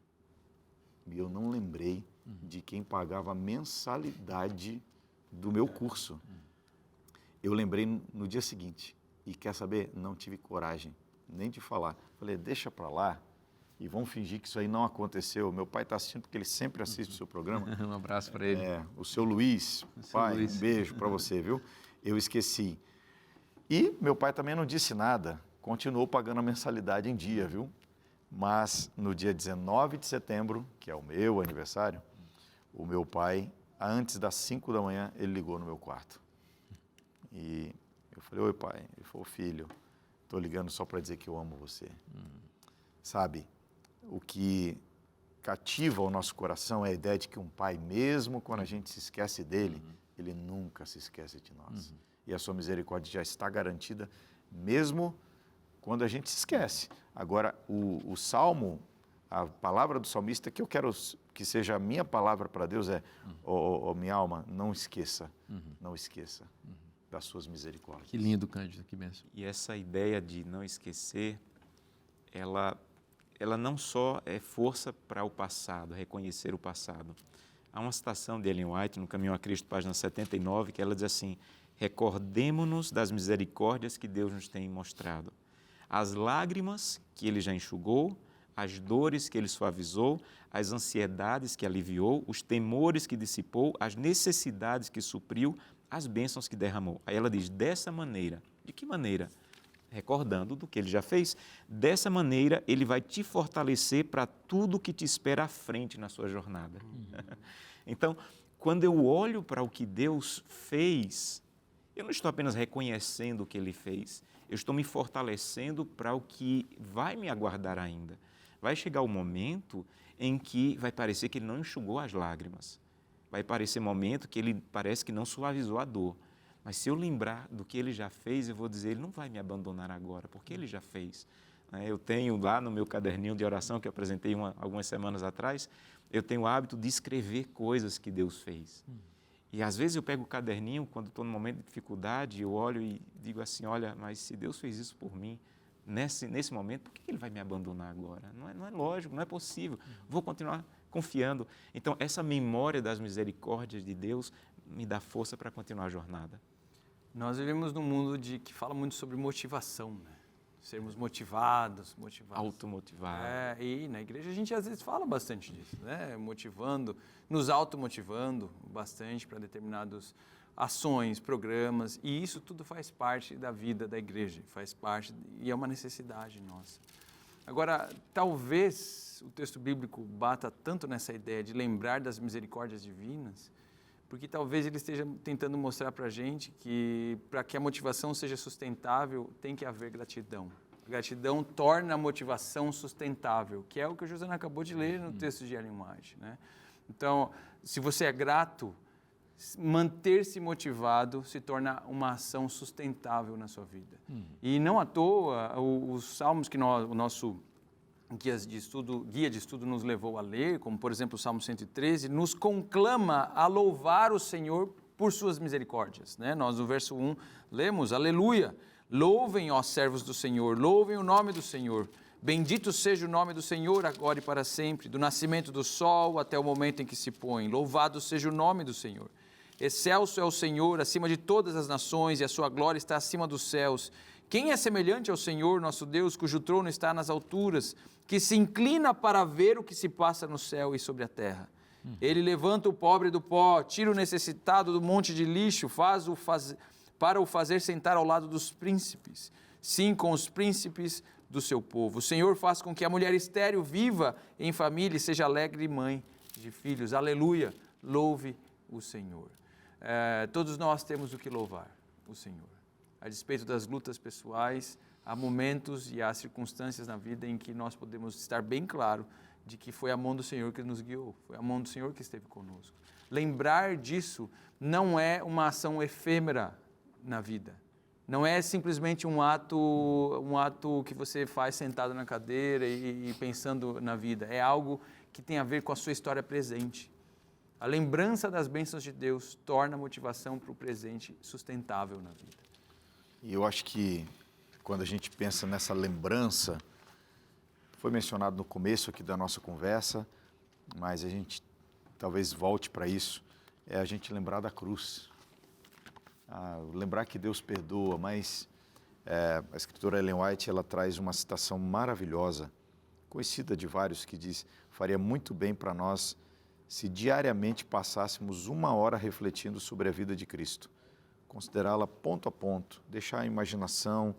E eu não lembrei de quem pagava a mensalidade do meu curso. Eu lembrei no dia seguinte. E quer saber? Não tive coragem nem de falar. Falei, deixa para lá e vamos fingir que isso aí não aconteceu. Meu pai está assistindo porque ele sempre assiste o seu programa. Um abraço para ele. O seu Luiz, pai, Luiz. um beijo para você, viu? Eu esqueci. E meu pai também não disse nada, continuou pagando a mensalidade em dia, viu? Mas no dia 19 de setembro, que é o meu aniversário, o meu pai, antes das 5 da manhã, ele ligou no meu quarto. E eu falei, oi pai. Ele falou, filho, estou ligando só para dizer que eu amo você. Sabe, o que cativa o nosso coração é a ideia de que um pai, mesmo quando a gente se esquece dele, ele nunca se esquece de nós. E a sua misericórdia já está garantida, mesmo quando a gente se esquece. Agora, o Salmo, a palavra do salmista, que eu quero que seja a minha palavra para Deus é, minha alma, não esqueça, não esqueça das suas misericórdias. Que lindo, Cândido, que bênção. E essa ideia de não esquecer, ela não só é força para o passado, reconhecer o passado. Há uma citação de Ellen White, no Caminho a Cristo, página 79, que ela diz assim, recordemo-nos das misericórdias que Deus nos tem mostrado, as lágrimas que Ele já enxugou, as dores que Ele suavizou, as ansiedades que aliviou, os temores que dissipou, as necessidades que supriu, as bênçãos que derramou. Aí ela diz, dessa maneira, de que maneira? Recordando do que Ele já fez, dessa maneira Ele vai te fortalecer para tudo que te espera à frente na sua jornada. Então, quando eu olho para o que Deus fez, eu não estou apenas reconhecendo o que Ele fez, eu estou me fortalecendo para o que vai me aguardar ainda. Vai chegar o momento em que vai parecer que Ele não enxugou as lágrimas. Vai parecer momento que Ele parece que não suavizou a dor. Mas se eu lembrar do que Ele já fez, eu vou dizer, Ele não vai me abandonar agora, porque Ele já fez. Eu tenho lá no meu caderninho de oração, que eu apresentei algumas semanas atrás, eu tenho o hábito de escrever coisas que Deus fez. E às vezes eu pego o caderninho, quando estou num momento de dificuldade, eu olho e digo assim, olha, mas se Deus fez isso por mim, nesse momento, por que Ele vai me abandonar agora? Não é lógico, não é possível. Vou continuar confiando. Então, essa memória das misericórdias de Deus me dá força para continuar a jornada. Nós vivemos num mundo que fala muito sobre motivação, né? Sermos motivados. Automotivado. E na igreja a gente às vezes fala bastante disso, né? Motivando, nos automotivando bastante para determinadas ações, programas, e isso tudo faz parte da vida da igreja, faz parte e é uma necessidade nossa. Agora, talvez o texto bíblico bata tanto nessa ideia de lembrar das misericórdias divinas, porque talvez ele esteja tentando mostrar para a gente que para que a motivação seja sustentável, tem que haver gratidão. A gratidão torna a motivação sustentável, que é o que o Josana acabou de ler no texto de Ellen White, né? Então, se você é grato, manter-se motivado se torna uma ação sustentável na sua vida. E não à toa, os salmos que o nosso guia de estudo nos levou a ler, como por exemplo o Salmo 113, nos conclama a louvar o Senhor por suas misericórdias, né? Nós no verso 1 lemos, aleluia, louvem, ó servos do Senhor, louvem o nome do Senhor, bendito seja o nome do Senhor agora e para sempre, do nascimento do sol até o momento em que se põe, louvado seja o nome do Senhor. Excelso é o Senhor acima de todas as nações, e a sua glória está acima dos céus. Quem é semelhante ao Senhor, nosso Deus, cujo trono está nas alturas, que se inclina para ver o que se passa no céu e sobre a terra? Ele levanta o pobre do pó, tira o necessitado do monte de lixo, para o fazer sentar ao lado dos príncipes, sim, com os príncipes do seu povo. O Senhor faz com que a mulher estéril viva em família e seja alegre mãe de filhos. Aleluia, louve o Senhor. Todos nós temos o que louvar, o Senhor. A despeito das lutas pessoais, há momentos e há circunstâncias na vida em que nós podemos estar bem claro de que foi a mão do Senhor que nos guiou, foi a mão do Senhor que esteve conosco. Lembrar disso não é uma ação efêmera na vida. Não é simplesmente um ato que você faz sentado na cadeira e pensando na vida. É algo que tem a ver com a sua história presente. A lembrança das bênçãos de Deus torna a motivação para o presente sustentável na vida. E eu acho que quando a gente pensa nessa lembrança, foi mencionado no começo aqui da nossa conversa, mas a gente talvez volte para isso, é a gente lembrar da cruz. Lembrar que Deus perdoa, mas a escritora Ellen White, ela traz uma citação maravilhosa, conhecida de vários, que diz: faria muito bem para nós se diariamente passássemos 1 hora refletindo sobre a vida de Cristo, considerá-la ponto a ponto, deixar a imaginação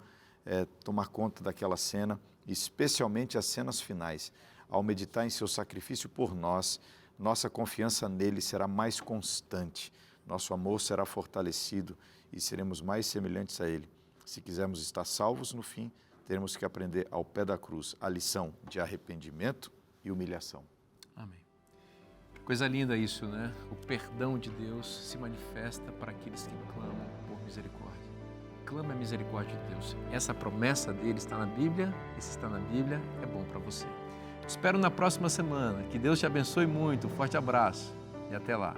tomar conta daquela cena, especialmente as cenas finais. Ao meditar em seu sacrifício por nós, nossa confiança nele será mais constante, nosso amor será fortalecido e seremos mais semelhantes a ele. Se quisermos estar salvos no fim, teremos que aprender ao pé da cruz a lição de arrependimento e humilhação. Amém. Coisa linda isso, né? O perdão de Deus se manifesta para aqueles que clamam por misericórdia. Clama a misericórdia de Deus. Essa promessa dele está na Bíblia, e se está na Bíblia, é bom para você. Te espero na próxima semana. Que Deus te abençoe muito. Um forte abraço e até lá.